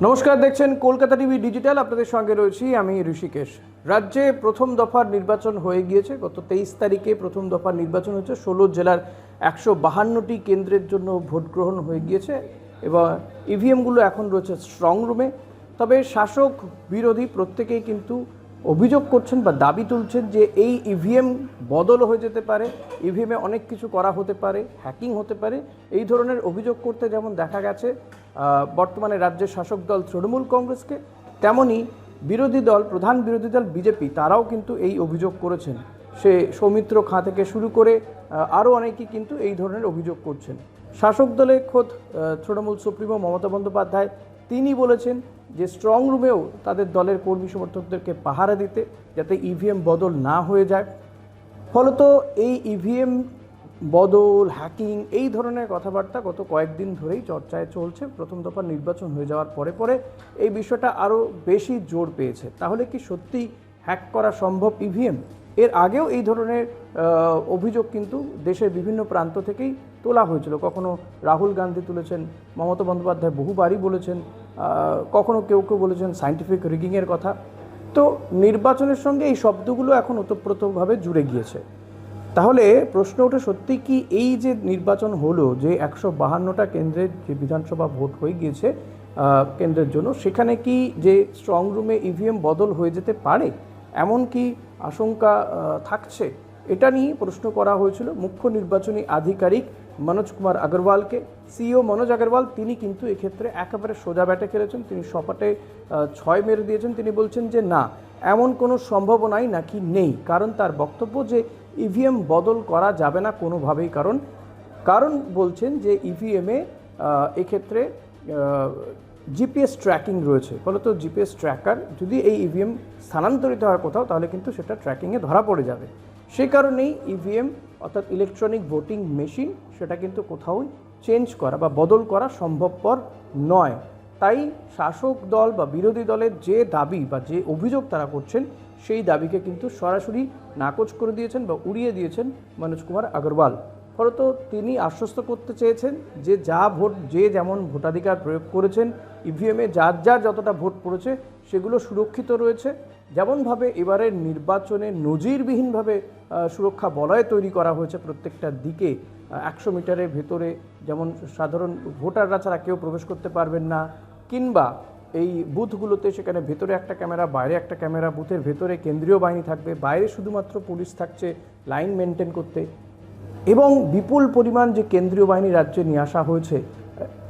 নমস্কার, দেখছেন Kolkata TV digital. আপনাদের সঙ্গে রয়েছি আমি ঋষিকেশ। রাজ্যে প্রথম দফার নির্বাচন হয়ে গিয়েছে। গত 23 তারিখে প্রথম দফার নির্বাচন হয়েছে। 16 জেলার 152টি কেন্দ্রের জন্য ভোট গ্রহণ হয়ে গিয়েছে এবং ইভিএমগুলো এখন রয়েছে স্ট্রং রুমে। তবে শাসক বিরোধী প্রত্যেকেই কিন্তু অভিযোগ করছেন বা দাবি তুলছেন যে এই ইভিএম বদল হয়ে যেতে পারে, ইভিএমে অনেক কিছু করা হতে পারে, হ্যাকিং হতে পারে। এই ধরনের অভিযোগ করতে যেমন দেখা গেছে বর্তমানে রাজ্যের শাসক দল তৃণমূল কংগ্রেসকে, তেমনি প্রধান বিরোধী দল বিজেপি তারাও কিন্তু এই অভিযোগ করেছেন। সে সৌমিত্র খাঁ থেকে শুরু করে আরও অনেকেই কিন্তু এই ধরনের অভিযোগ করছেন। শাসক দলে খোদ তৃণমূল সুপ্রিমো মমতা বন্দ্যোপাধ্যায় তিনি বলেছেন যে স্ট্রং রুমেও তাদের দলের কর্মী সমর্থকদেরকে পাহারা দিতে, যাতে ইভিএম বদল না হয়ে যায়। ফলত এই ইভিএম বদল, হ্যাকিং এই ধরনের কথাবার্তা গত কয়েকদিন ধরেই চর্চায় চলছে। প্রথম দফার নির্বাচন হয়ে যাওয়ার পরে পরে এই বিষয়টা আরও বেশি জোর পেয়েছে। তাহলে কি সত্যি হ্যাক করা সম্ভব ইভিএম? এর আগেও এই ধরনের অভিযোগ কিন্তু দেশের বিভিন্ন প্রান্ত থেকেই তোলা হয়েছিল। কখনো রাহুল গান্ধী তুলেছেন, মমতা বন্দ্যোপাধ্যায় বহুবারই বলেছেন, কখনো কেউ কেউ বলেছেন সায়েন্টিফিক রিগিংয়ের কথা। তো নির্বাচনের সঙ্গে এই শব্দগুলো এখন ওতপ্রোতভাবে জুড়ে গিয়েছে। তাহলে প্রশ্ন ওঠে, সত্যি কি এই যে নির্বাচন হলো, যে 152টা কেন্দ্রের যে বিধানসভা ভোট হয়ে গিয়েছে কেন্দ্রের জন্য, সেখানে কি যে স্ট্রং রুমে ইভিএম বদল হয়ে যেতে পারে এমন কি আশঙ্কা থাকছে? এটা নিয়ে প্রশ্ন করা হয়েছিল মুখ্য নির্বাচনী আধিকারিক মনোজ কুমার আগরওয়ালকে। সিইও মনোজ আগরওয়াল তিনি কিন্তু এক্ষেত্রে একেবারে সোজা ব্যাটে খেলেছেন। তিনি সপাটে 6 মেরে দিয়েছেন। তিনি বলছেন যে না, এমন কোনো সম্ভাবনাই নাকি নেই। কারণ তার বক্তব্য যে ইভিএম বদল করা যাবে না কোনোভাবেই। কারণ বলছেন যে ইভিএমে এক্ষেত্রে জিপিএস ট্র্যাকিং রয়েছে। ফলত জিপিএস ট্র্যাকার যদি এই ইভিএম স্থানান্তরিত হয় কোথাও, তাহলে কিন্তু সেটা ট্র্যাকিংয়ে ধরা পড়ে যাবে। সেই কারণেই ইভিএম অর্থাৎ ইলেকট্রনিক ভোটিং মেশিন সেটা কিন্তু কোথাও চেঞ্জ করা বা বদল করা সম্ভবপর নয়। তাই শাসক দল বা বিরোধী দলের যে দাবি বা যে অভিযোগ তারা করছেন, সেই দাবিকে কিন্তু সরাসরি নাকচ করে দিয়েছেন বা উড়িয়ে দিয়েছেন মনোজ কুমার আগরওয়াল। ফলত তিনি আশ্বস্ত করতে চেয়েছেন যে যে যেমন ভোটাধিকার প্রয়োগ করেছেন, ইভিএমে যার যতটা ভোট পড়েছে সেগুলো সুরক্ষিত রয়েছে। যেমনভাবে এবারের নির্বাচনে নজিরবিহীনভাবে সুরক্ষা বলয় তৈরি করা হয়েছে প্রত্যেকটা দিকে। 100 মিটারের ভেতরে যেমন সাধারণ ভোটাররা ছাড়া কেউ প্রবেশ করতে পারবেন না, কিংবা এই বুথগুলোতে সেখানে ভেতরে একটা ক্যামেরা, বাইরে একটা ক্যামেরা, বুথের ভেতরে কেন্দ্রীয় বাহিনী থাকবে, বাইরে শুধুমাত্র পুলিশ থাকছে লাইন মেনটেন করতে, এবং বিপুল পরিমাণ যে কেন্দ্রীয় বাহিনী রাজ্যে নিয়ে আসা হয়েছে।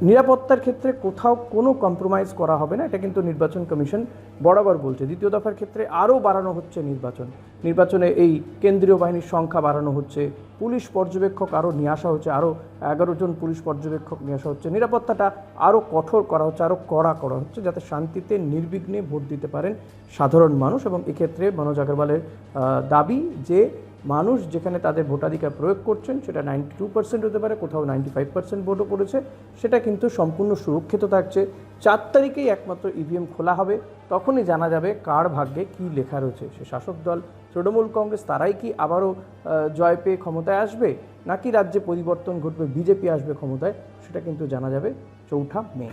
নিরাপত্তার ক্ষেত্রে কোথাও কোনো কম্প্রোমাইজ করা হবে না, এটা কিন্তু নির্বাচন কমিশন বরাবর বলছে। দ্বিতীয় দফার ক্ষেত্রে আরও বাড়ানো হচ্ছে নির্বাচনে এই কেন্দ্রীয় বাহিনীর সংখ্যা বাড়ানো হচ্ছে, পুলিশ পর্যবেক্ষক আরও নিয়ে আসা হচ্ছে, আরও 11 জন পুলিশ পর্যবেক্ষক নিয়ে আসা হচ্ছে। নিরাপত্তাটা আরও কঠোর করা হচ্ছে, আরও কড়া করা হচ্ছে, যাতে শান্তিতে নির্বিঘ্নে ভোট দিতে পারেন সাধারণ মানুষ। এবং এক্ষেত্রে মনোজ আগরওয়ালের দাবি যে মানুষ যেখানে তাদের ভোটাধিকার প্রয়োগ করছেন সেটা 92% হতে পারে, কোথাও 95% ভোটও পড়েছে, সেটা কিন্তু সম্পূর্ণ সুরক্ষিত থাকছে। 4 তারিখেই একমাত্র ইভিএম খোলা হবে, তখনই জানা যাবে কার ভাগ্যে কী লেখা রয়েছে। সে শাসক দল তৃণমূল কংগ্রেস তারাই কি আবারও জয় পেয়ে ক্ষমতায় আসবে, নাকি রাজ্যে পরিবর্তন ঘটবে, বিজেপি আসবে ক্ষমতায়, সেটা কিন্তু জানা যাবে 4 মে।